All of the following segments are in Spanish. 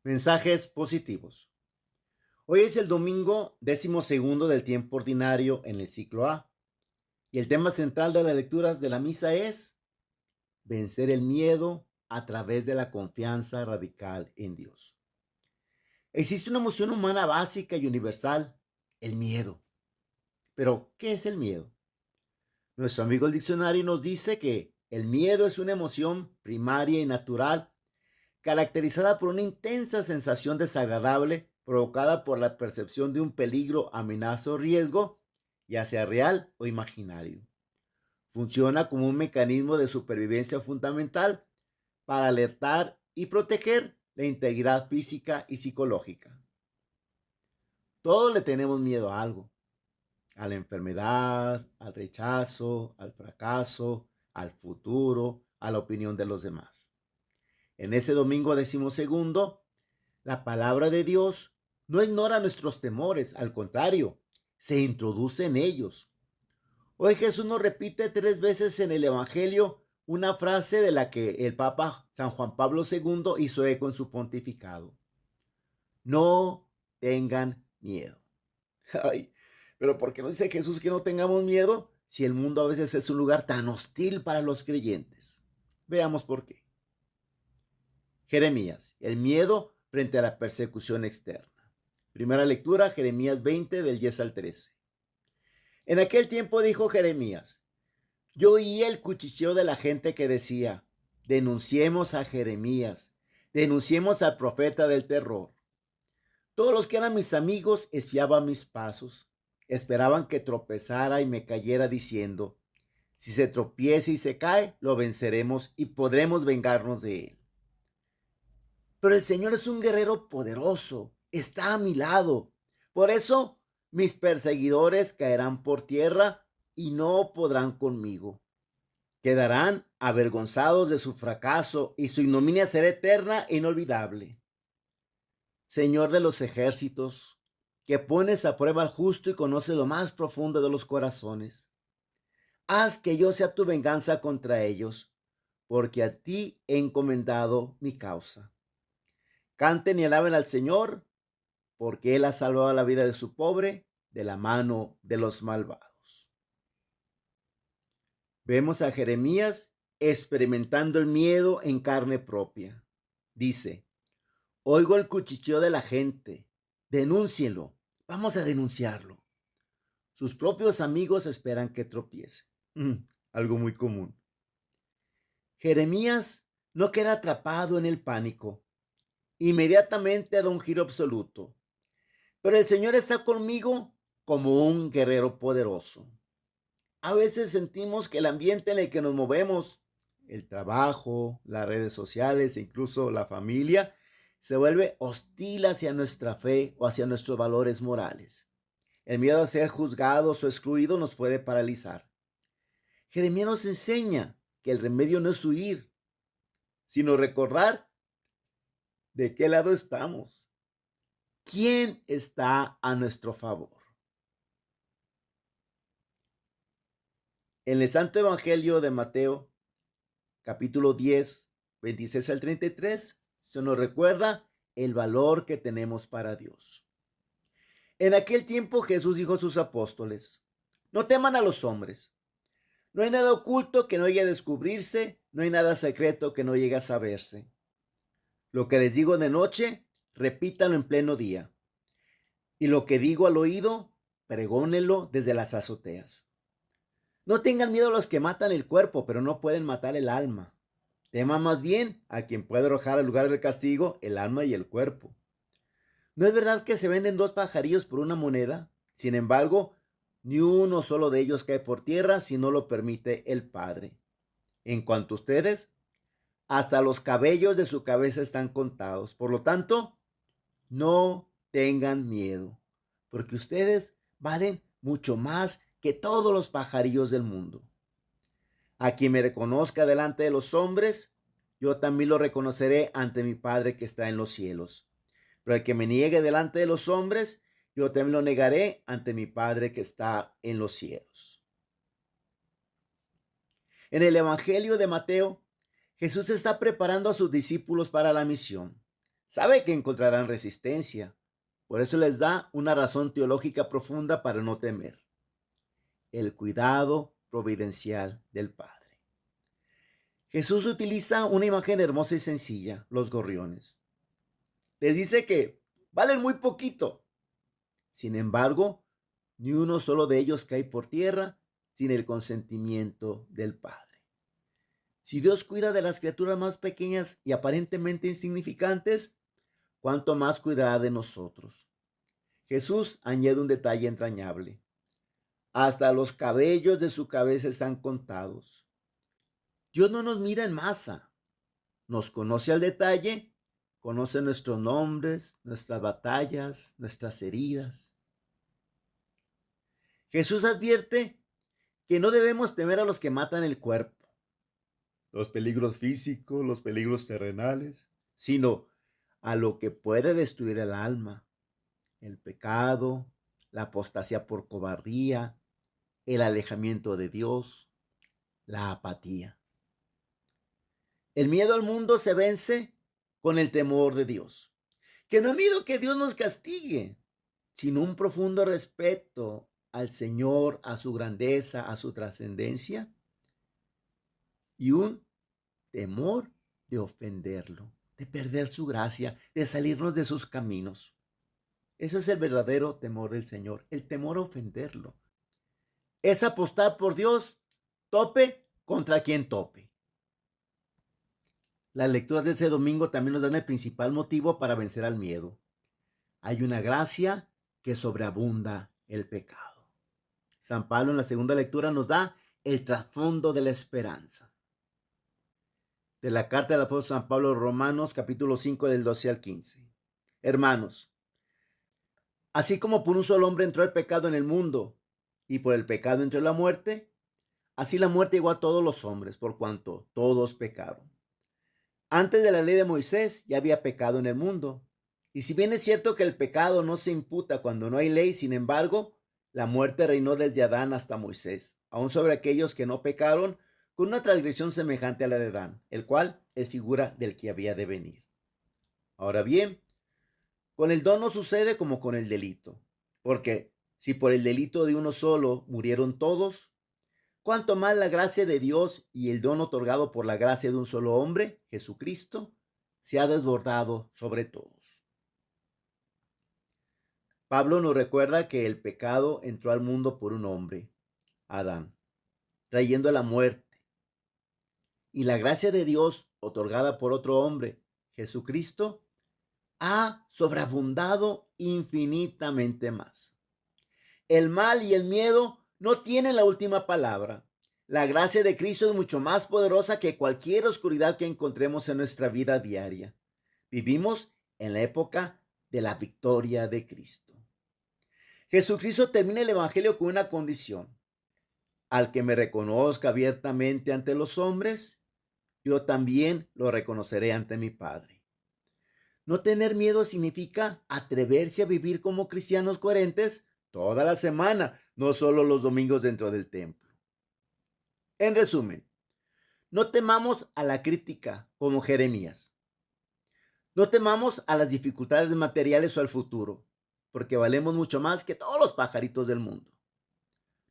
Mensajes positivos. Hoy es el domingo 12º del tiempo ordinario en el ciclo A y el tema central de las lecturas de la misa es vencer el miedo a través de la confianza radical en Dios. Existe una emoción humana básica y universal, el miedo. Pero, ¿qué es el miedo? Nuestro amigo el diccionario nos dice que el miedo es una emoción primaria y natural caracterizada por una intensa sensación desagradable provocada por la percepción de un peligro, amenaza o riesgo, ya sea real o imaginario. Funciona como un mecanismo de supervivencia fundamental para alertar y proteger la integridad física y psicológica. Todos le tenemos miedo a algo, a la enfermedad, al rechazo, al fracaso, al futuro, a la opinión de los demás. En ese domingo 12º, la palabra de Dios no ignora nuestros temores, al contrario, se introduce en ellos. Hoy Jesús nos repite 3 veces en el Evangelio una frase de la que el Papa San Juan Pablo II hizo eco en su pontificado. No tengan miedo. Ay, pero ¿por qué no dice Jesús que no tengamos miedo si el mundo a veces es un lugar tan hostil para los creyentes? Veamos por qué. Jeremías, el miedo frente a la persecución externa. Primera lectura, Jeremías 20, del 10 al 13. En aquel tiempo dijo Jeremías, yo oía el cuchicheo de la gente que decía, denunciemos a Jeremías, denunciemos al profeta del terror. Todos los que eran mis amigos espiaban mis pasos, esperaban que tropezara y me cayera diciendo, si se tropieza y se cae, lo venceremos y podremos vengarnos de él. Pero el Señor es un guerrero poderoso, está a mi lado. Por eso mis perseguidores caerán por tierra y no podrán conmigo. Quedarán avergonzados de su fracaso y su ignominia será eterna e inolvidable. Señor de los ejércitos, que pones a prueba al justo y conoces lo más profundo de los corazones, haz que yo sea tu venganza contra ellos, porque a ti he encomendado mi causa. Canten y alaben al Señor, porque Él ha salvado la vida de su pobre de la mano de los malvados. Vemos a Jeremías experimentando el miedo en carne propia. Dice, oigo el cuchicheo de la gente, denúncienlo, vamos a denunciarlo. Sus propios amigos esperan que tropiece. Algo muy común. Jeremías no queda atrapado en el pánico. Inmediatamente da un giro absoluto. Pero el Señor está conmigo como un guerrero poderoso. A veces sentimos que el ambiente en el que nos movemos, el trabajo, las redes sociales e incluso la familia, se vuelve hostil hacia nuestra fe o hacia nuestros valores morales. El miedo a ser juzgados o excluidos nos puede paralizar. Jeremías nos enseña que el remedio no es huir, sino recordar de qué lado estamos. ¿Quién está a nuestro favor? En el Santo Evangelio de Mateo, capítulo 10, 26 al 33, se nos recuerda el valor que tenemos para Dios. En aquel tiempo Jesús dijo a sus apóstoles, no teman a los hombres. No hay nada oculto que no llegue a descubrirse, no hay nada secreto que no llegue a saberse. Lo que les digo de noche, repítanlo en pleno día. Y lo que digo al oído, pregónenlo desde las azoteas. No tengan miedo a los que matan el cuerpo, pero no pueden matar el alma. Teman más bien a quien puede arrojar al lugar del castigo el alma y el cuerpo. ¿No es verdad que se venden 2 pajarillos por una moneda? Sin embargo, ni uno solo de ellos cae por tierra si no lo permite el Padre. En cuanto a ustedes, hasta los cabellos de su cabeza están contados. Por lo tanto, no tengan miedo, porque ustedes valen mucho más que todos los pajarillos del mundo. A quien me reconozca delante de los hombres, yo también lo reconoceré ante mi Padre que está en los cielos. Pero el que me niegue delante de los hombres, yo también lo negaré ante mi Padre que está en los cielos. En el Evangelio de Mateo, Jesús está preparando a sus discípulos para la misión. Sabe que encontrarán resistencia. Por eso les da una razón teológica profunda para no temer: el cuidado providencial del Padre. Jesús utiliza una imagen hermosa y sencilla: los gorriones. Les dice que valen muy poquito. Sin embargo, ni uno solo de ellos cae por tierra sin el consentimiento del Padre. Si Dios cuida de las criaturas más pequeñas y aparentemente insignificantes, ¿cuánto más cuidará de nosotros? Jesús añade un detalle entrañable: hasta los cabellos de su cabeza están contados. Dios no nos mira en masa, nos conoce al detalle, conoce nuestros nombres, nuestras batallas, nuestras heridas. Jesús advierte que no debemos temer a los que matan el cuerpo, los peligros físicos, los peligros terrenales, sino a lo que puede destruir el alma: el pecado, la apostasía por cobardía, el alejamiento de Dios, la apatía. El miedo al mundo se vence con el temor de Dios, que no es miedo que Dios nos castigue, sino un profundo respeto al Señor, a su grandeza, a su trascendencia, y un temor de ofenderlo, de perder su gracia, de salirnos de sus caminos. Eso es el verdadero temor del Señor, el temor a ofenderlo. Es apostar por Dios, tope contra quien tope. Las lecturas de ese domingo también nos dan el principal motivo para vencer al miedo: hay una gracia que sobreabunda el pecado. San Pablo en la segunda lectura nos da el trasfondo de la esperanza. De la carta del apóstol San Pablo a los Romanos, capítulo 5, del 12 al 15. Hermanos, así como por un solo hombre entró el pecado en el mundo, y por el pecado entró la muerte, así la muerte llegó a todos los hombres, por cuanto todos pecaron. Antes de la ley de Moisés ya había pecado en el mundo. Y si bien es cierto que el pecado no se imputa cuando no hay ley, sin embargo, la muerte reinó desde Adán hasta Moisés, aun sobre aquellos que no pecaron, con una transgresión semejante a la de Adán, el cual es figura del que había de venir. Ahora bien, con el don no sucede como con el delito, porque si por el delito de uno solo murieron todos, cuánto más la gracia de Dios y el don otorgado por la gracia de un solo hombre, Jesucristo, se ha desbordado sobre todos. Pablo nos recuerda que el pecado entró al mundo por un hombre, Adán, trayendo la muerte. Y la gracia de Dios, otorgada por otro hombre, Jesucristo, ha sobreabundado infinitamente más. El mal y el miedo no tienen la última palabra. La gracia de Cristo es mucho más poderosa que cualquier oscuridad que encontremos en nuestra vida diaria. Vivimos en la época de la victoria de Cristo. Jesucristo termina el evangelio con una condición: al que me reconozca abiertamente ante los hombres, yo también lo reconoceré ante mi Padre. No tener miedo significa atreverse a vivir como cristianos coherentes toda la semana, no solo los domingos dentro del templo. En resumen, no temamos a la crítica como Jeremías. No temamos a las dificultades materiales o al futuro, porque valemos mucho más que todos los pajaritos del mundo.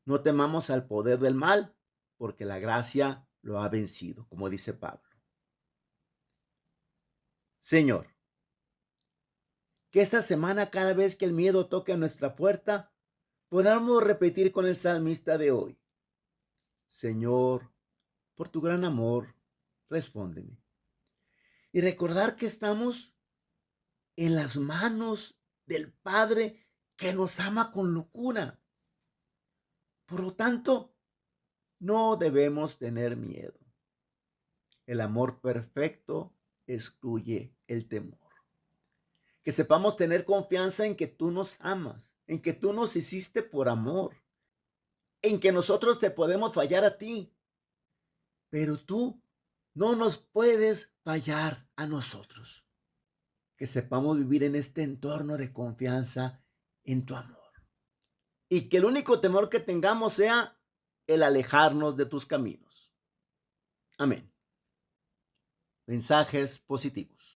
No temamos al poder del mal, porque la gracia lo ha vencido, como dice Pablo. Señor, que esta semana, cada vez que el miedo toque a nuestra puerta, podamos repetir con el salmista de hoy: Señor, por tu gran amor, respóndeme. Y recordar que estamos en las manos del Padre que nos ama con locura. Por lo tanto, no debemos tener miedo. El amor perfecto excluye el temor. Que sepamos tener confianza en que tú nos amas, en que tú nos hiciste por amor, en que nosotros te podemos fallar a ti, pero tú no nos puedes fallar a nosotros. Que sepamos vivir en este entorno de confianza en tu amor. Y que el único temor que tengamos sea el alejarnos de tus caminos. Amén. Mensajes positivos.